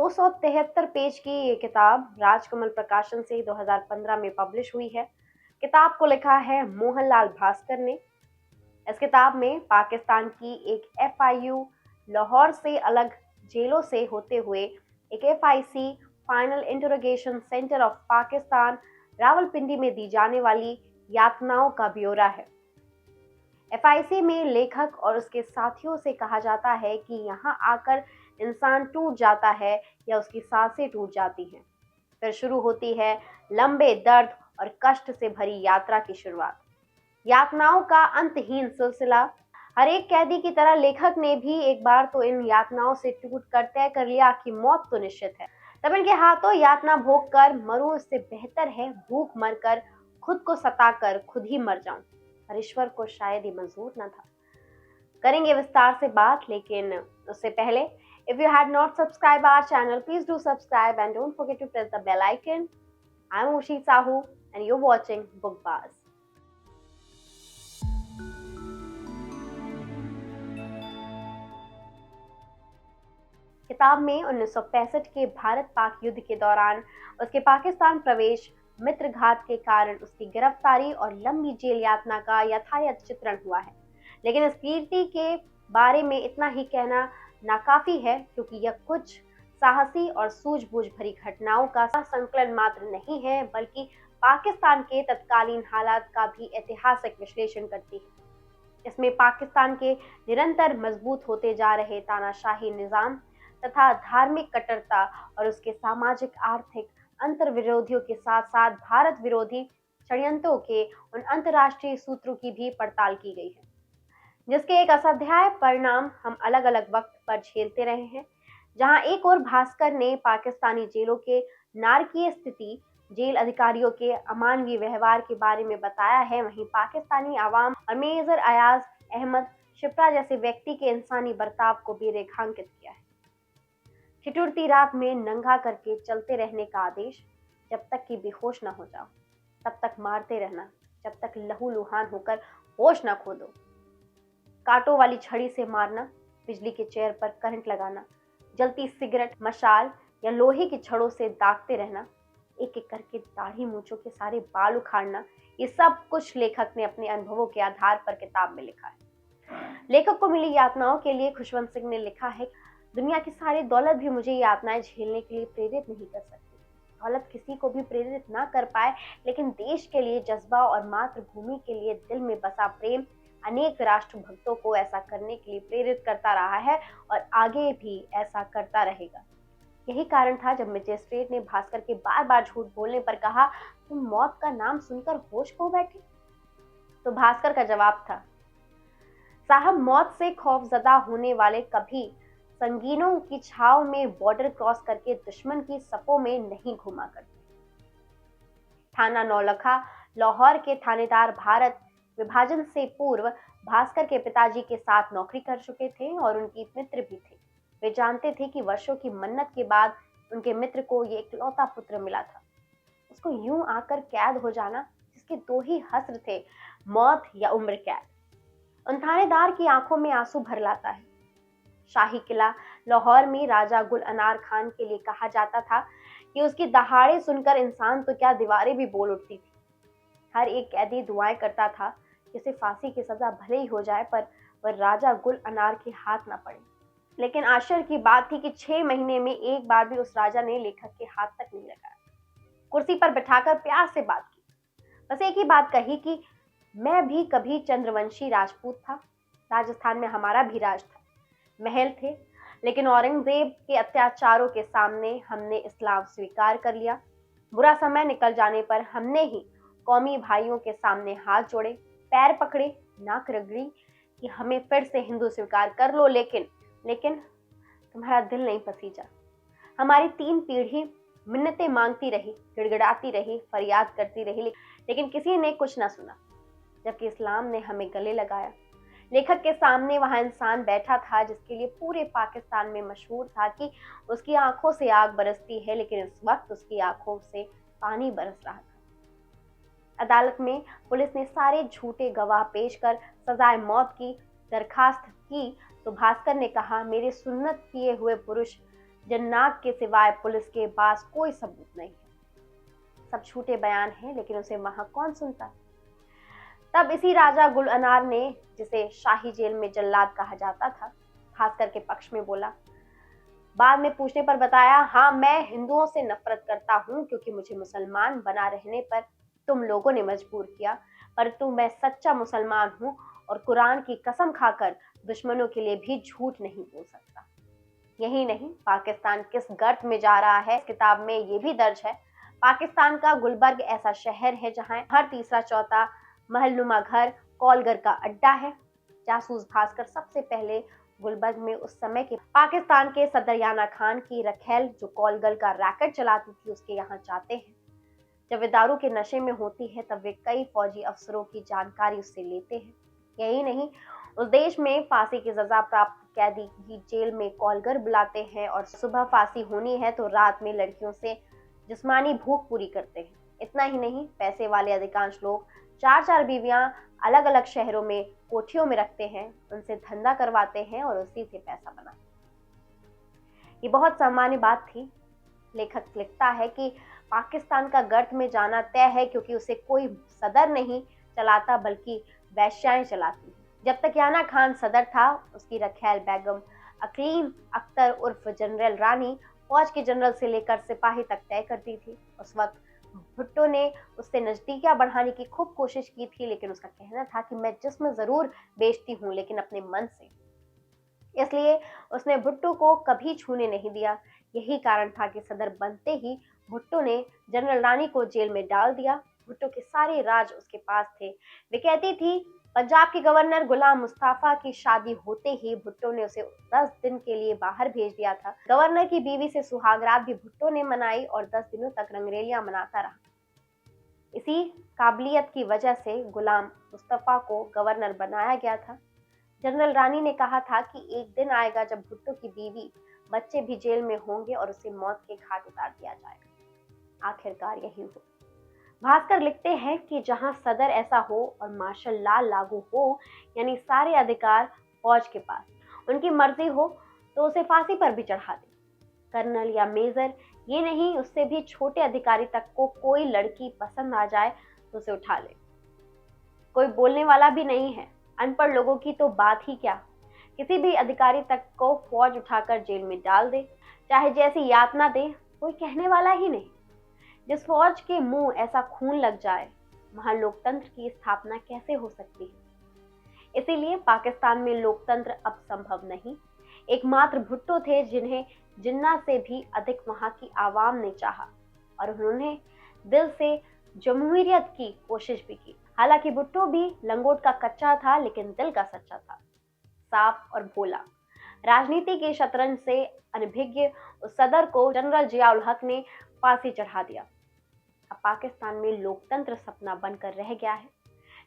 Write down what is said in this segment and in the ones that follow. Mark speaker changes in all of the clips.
Speaker 1: 273 page की ये किताब राजकमल प्रकाशन से 2015 में पब्लिश हुई है। किताब को लिखा है मोहनलाल भास्कर ने। इस किताब में पाकिस्तान की एक एफआईयू लाहौर से अलग जेलों से होते हुए एक FIC final interrogation centre of Pakistan Rawalpindi में दी जाने वाली यातनाओं का ब्यौरा है। एफआईसी में लेखक और उसके साथियों से कहा जाता है कि यहाँ आकर इंसान टूट जाता है या उसकी सांसें टूट जाती हैं। फिर शुरू होती है लंबे दर्द और कष्ट से भरी यात्रा की शुरुआत। यातनाओं का अंतहीन सिलसिला। हर एक कैदी की तरह लेखक ने भी एक बार तो इन यातनाओं से टूट कर तय कर लिया कि मौत तो निश्चित है। तब इनके हाथों यातना भोग कर मरूं इससे बेहतर है भूख मरकर खुद को सताकर खुद ही मर जाऊं। पर ईश्वर को शायद ही मंजूर न था। करेंगे विस्तार से बात, लेकिन उससे पहले if you had not subscribe our channel, please do subscribe and don't forget to press the bell icon. I am Ushi Sahu and you watching Bookbaaz. किताब में 1965 के भारत पाक युद्ध के दौरान उसके पाकिस्तान प्रवेश, मित्रघात के कारण उसकी गिरफ्तारी और लंबी जेल यातना का यथायथ चित्रण हुआ है। लेकिन इस कीर्ति के बारे में इतना ही कहना नाकाफी है, क्योंकि यह कुछ साहसी और सूझबूझ भरी घटनाओं का संकलन मात्र नहीं है, बल्कि पाकिस्तान के तत्कालीन हालात का भी ऐतिहासिक विश्लेषण करती है। इसमें पाकिस्तान के निरंतर मजबूत होते जा रहे तानाशाही निजाम तथा धार्मिक कट्टरता और उसके सामाजिक आर्थिक अंतर्विरोधियों के साथ साथ भारत विरोधी षड्यंत्रों के उन अंतर्राष्ट्रीय सूत्रों की भी पड़ताल की गई है, जिसके एक असाध्याय परिणाम हम अलग अलग वक्त पर झेलते रहे हैं। जहां एक और भास्कर ने पाकिस्तानी जेलों के नारकीय स्थिति, जेल अधिकारियों के अमानवीय व्यवहार के बारे में बताया है, वहीं पाकिस्तानी आवाम और मेजर अयाज अहमद शिप्रा जैसे व्यक्ति के इंसानी बर्ताव को भी रेखांकित किया है। ठिठुरती रात में नंगा करके चलते रहने का आदेश, जब तक कि बेहोश न हो जाओ तब तक मारते रहना, जब तक लहूलुहान होकर होश न खो दो। कांटों वाली छड़ी से मारना, बिजली के चेयर पर करंट लगाना, जलती सिगरेट, मशाल या लोहे की छड़ों से दागते रहना, एक एक करके दाढ़ी मूंछों के सारे बाल उखाड़ना, ये सब कुछ लेखक ने अपने अनुभवों के आधार पर किताब में लिखा है। लेखक को मिली यातनाओं के लिए खुशवंत सिंह ने लिखा है, दुनिया की सारी दौलत भी मुझे यातनाएं झेलने के लिए प्रेरित नहीं कर सकती। दौलत किसी को भी प्रेरित ना कर पाए, लेकिन देश के लिए जज्बा और मातृभूमि के लिए दिल में बसा प्रेम अनेक राष्ट्र भक्तों को ऐसा करने के लिए प्रेरित करता रहा है और आगे भी ऐसा करता रहेगा। यही कारण था जब मजिस्ट्रेट ने भास्कर के बार बार झूठ बोलने पर कहा, तुम मौत का नाम सुनकर होश खो बैठे। तो भास्कर का जवाब था, साहब, मौत से खौफजदा होने वाले कभी संगीनों की छाव में बॉर्डर क्रॉस करके दुश्मन की सपों में नहीं घुमा करते। थाना नौलखा लाहौर के थानेदार भारत विभाजन से पूर्व भास्कर के पिताजी के साथ नौकरी कर चुके थे और उनकी मित्र भी थे। वे जानते थे कि वर्षों की मन्नत के बाद उनके मित्र को ये इकलौता पुत्र मिला था। उसको यूं आकर कैद हो जाना, जिसके दो ही हस्र थे, मौत या उम्र कैद। उन थानेदार की आंखों में आंसू भर लाता है। शाही किला लाहौर में राजा गुल अनार खान के लिए कहा जाता था कि उसकी दहाड़े सुनकर इंसान तो क्या दीवारें भी बोल उठती थी। हर एक कैदी दुआएं करता था कि उसे फांसी की सजा भले ही हो जाए, पर वह राजा गुल अनार के हाथ न पड़े। लेकिन आश्चर्य की बात थी कि 6 महीने में एक बार भी उस राजा ने लेखक के हाथ तक नहीं लगाया। कुर्सी पर बिठाकर प्यार से बात की, बस एक ही बात कही कि मैं भी कभी चंद्रवंशी राजपूत था, राजस्थान में हमारा भी राज था, महल थे, लेकिन औरंगजेब के अत्याचारों के सामने हमने इस्लाम स्वीकार कर लिया। बुरा समय निकल जाने पर हमने ही कौमी भाइयों के सामने हाथ जोड़े, पैर पकड़े, नाक रगड़ी कि हमें फिर से हिंदू स्वीकार कर लो, लेकिन तुम्हारा दिल नहीं पसीजा। हमारी 3 पीढ़ी मिन्नतें मांगती रही, गिड़गिड़ाती रही, फरियाद करती रही, लेकिन किसी ने कुछ ना सुना, जबकि इस्लाम ने हमें गले लगाया। लेखक के सामने वहां इंसान बैठा था जिसके लिए पूरे पाकिस्तान में मशहूर था कि उसकी आंखों से आग बरसती है, लेकिन इस वक्त उसकी आंखों से पानी बरस रहा था। अदालत में पुलिस ने सारे झूठे गवाह पेश कर सजाए मौत की दरखास्त की तो भास्कर ने कहा, मेरे सुन्नत किए हुए पुरुष जन्नात के सिवाय पुलिस के पास कोई सबूत नहीं है। सब झूठे बयान हैं, लेकिन उसे वहां कौन सुनता। तब इसी राजा गुल अनार ने, जिसे शाही जेल में जल्लाद कहा जाता था, भास्कर के पक्ष में बोला। बाद में पूछने पर बताया, हाँ, मैं हिंदुओं से नफरत करता हूँ क्योंकि मुझे मुसलमान बना रहने पर तुम लोगों ने मजबूर किया, परंतु मैं सच्चा मुसलमान हूँ और कुरान की कसम खाकर दुश्मनों के लिए भी झूठ नहीं बोल सकता। यही नहीं, पाकिस्तान किस गर्त में जा रहा है, इस किताब में ये भी दर्ज है। पाकिस्तान का गुलबर्ग ऐसा शहर है जहां हर तीसरा चौथा महलनुमा घर कॉलगर का अड्डा है। जासूस भास्कर सबसे पहले गुलबर्ग में उस समय के पाकिस्तान के सदर याना खान की रखेल, जो कॉलगर का रैकेट चलाती थी, उसके यहाँ जाते हैं। जब वे दारू के नशे में होती है तब वे कई फौजी अफसरों की जानकारी उससे लेते हैं। यही नहीं, उस देश में फांसी की सजा प्राप्त कैदी भी जेल में कॉलगर बुलाते हैं और सुबह फांसी होनी है तो रात में लड़कियों से जिस्मानी भूख पूरी करते हैं। इतना ही नहीं, पैसे वाले अधिकांश लोग चार चार बीवियां अलग अलग शहरों में कोठियों में रखते हैं, उनसे धंधा करवाते हैं और उसी से पैसा बनाते हैं। ये बहुत सामान्य बात थी। लेखक लिखता है कि पाकिस्तान का गर्त में जाना तय है क्योंकि उसे कोई सदर नहीं चलाता बल्कि वैश्याएं चलाती हैं। जब तक याना खान सदर था, उसकी रखेल बेगम अकीम अख्तर उर्फ जनरल रानी फौज के जनरल से लेकर सिपाही तक तय करती थी। उस वक्त भुट्टो ने उससे नजदीकियां बढ़ाने की खूब कोशिश की थी, लेकिन उसका कहना था कि मैं जिस्म जरूर बेचती हूँ लेकिन अपने मन से। इसलिए उसने भुट्टो को कभी छूने नहीं दिया। यही कारण था कि सदर बनते ही भुट्टो ने जनरल रानी को जेल में डाल दिया। भुट्टो के सारे राज उसके पास थे। वे कहती थी, पंजाब के गवर्नर गुलाम मुस्तफा की शादी होते ही भुट्टो ने उसे 10 दिन के लिए बाहर भेज दिया था। गवर्नर की बीवी से सुहागरात भी भुट्टो ने मनाई और 10 दिनों तक रंगरेलियां मनाता रहा। इसी काबिलियत की वजह से गुलाम मुस्तफा को गवर्नर बनाया गया था। जनरल रानी ने कहा था कि एक दिन आएगा जब भुट्टो की बीवी बच्चे भी जेल में होंगे और उसे मौत के घाट उतार दिया जाएगा। आखिरकार यही हुआ। भास्कर लिखते हैं कि जहां सदर ऐसा हो और मार्शल लॉ लागू हो, यानी सारे अधिकार फौज के पास, उनकी मर्जी हो तो उसे फांसी पर भी चढ़ा दे। कर्नल या मेजर, ये नहीं, उससे भी छोटे अधिकारी तक को कोई लड़की पसंद आ जाए तो उसे उठा ले। कोई बोलने वाला भी नहीं है। अनपढ़ लोगों की तो बात ही क्या, किसी भी अधिकारी तक को फौज उठाकर जेल में डाल दे, चाहे जैसी यातना दे, कोई कहने वाला ही नहीं। जिस फौज के मुंह ऐसा खून लग जाए, वहां लोकतंत्र की स्थापना कैसे हो सकती है। इसीलिए पाकिस्तान में लोकतंत्र अब संभव नहीं। एकमात्र भुट्टो थे जिन्हें जिन्ना से भी अधिक वहां की आवाम ने चाहा और उन्होंने दिल से जमहूरियत की कोशिश भी की। हालांकि भुट्टो भी लंगोट का कच्चा था, लेकिन दिल का सच्चा था, साफ और भोला। राजनीति के शतरंज से अनभिज्ञ उस सदर को जनरल जियाउल हक ने फांसी चढ़ा दिया। अब पाकिस्तान में लोकतंत्र सपना बनकर रह गया है।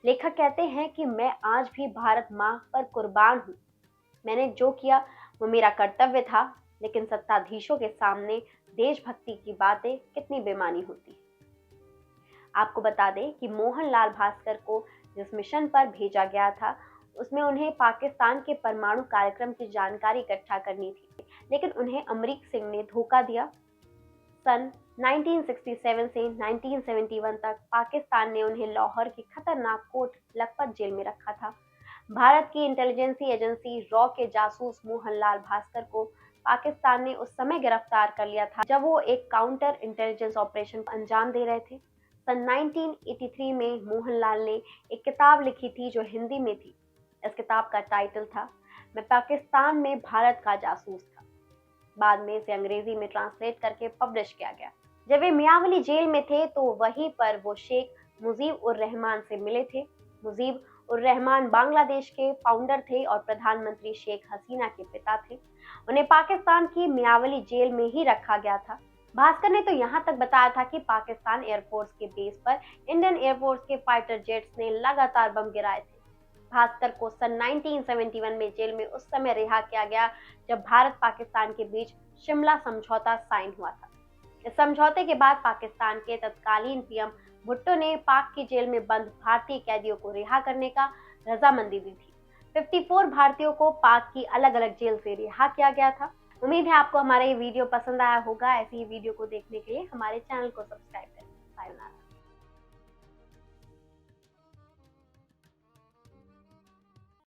Speaker 1: लेखक कहते हैं कि मैं आज भी भारत माँ पर कुर्बान हूँ। मैंने जो किया वो मेरा कर्तव्य था, लेकिन सत्ताधीशों के सामने देशभक्ति की बातें कितनी बेमानी होती है। आपको बता दें कि मोहनलाल भास्कर को जिस मिशन पर भेजा गया था, उसमें उन्हें पाकिस्तान के परमाणु कार्यक्रम की जानकारी इकट्ठा करनी थी, लेकिन उन्हें अमरीक सिंह ने धोखा दिया। सन 1967 से 1971 तक पाकिस्तान ने उन्हें लाहौर की खतरनाक कोट लखपत जेल में रखा था। भारत की इंटेलिजेंसी एजेंसी रॉ के जासूस मोहनलाल भास्कर को पाकिस्तान ने उस समय गिरफ्तार कर लिया था जब वो एक काउंटर इंटेलिजेंस ऑपरेशन को अंजाम दे रहे थे। सन 1983 में मोहनलाल ने एक किताब लिखी थी जो हिंदी में थी। इस किताब का टाइटल था, मैं पाकिस्तान में भारत का जासूस था। बाद में इसे अंग्रेजी में ट्रांसलेट करके पब्लिश किया गया। जब वे मियांवली जेल में थे तो वहीं पर वो शेख मुजीब उर रहमान से मिले थे। मुजीब उर रहमान बांग्लादेश के फाउंडर थे और प्रधानमंत्री शेख हसीना के पिता थे। उन्हें पाकिस्तान की मियांवली जेल में ही रखा गया था। भास्कर ने तो यहाँ तक बताया था कि पाकिस्तान एयरफोर्स के बेस पर इंडियन एयरफोर्स के फाइटर जेट्स ने लगातार बम गिराए थे। भास्कर को सन 1971 में जेल में उस समय रिहा किया गया जब भारत पाकिस्तान के बीच शिमला समझौता साइन हुआ था। इस समझौते के बाद पाकिस्तान के तत्कालीन पीएम भुट्टो ने पाक की जेल में बंद भारतीय कैदियों को रिहा करने का रजामंदी दी थी। 54 भारतीयों को पाक की अलग अलग जेल से रिहा किया गया था। उम्मीद है आपको हमारा ये वीडियो पसंद आया होगा। ऐसी ही वीडियो को देखने के लिए हमारे चैनल को सब्सक्राइब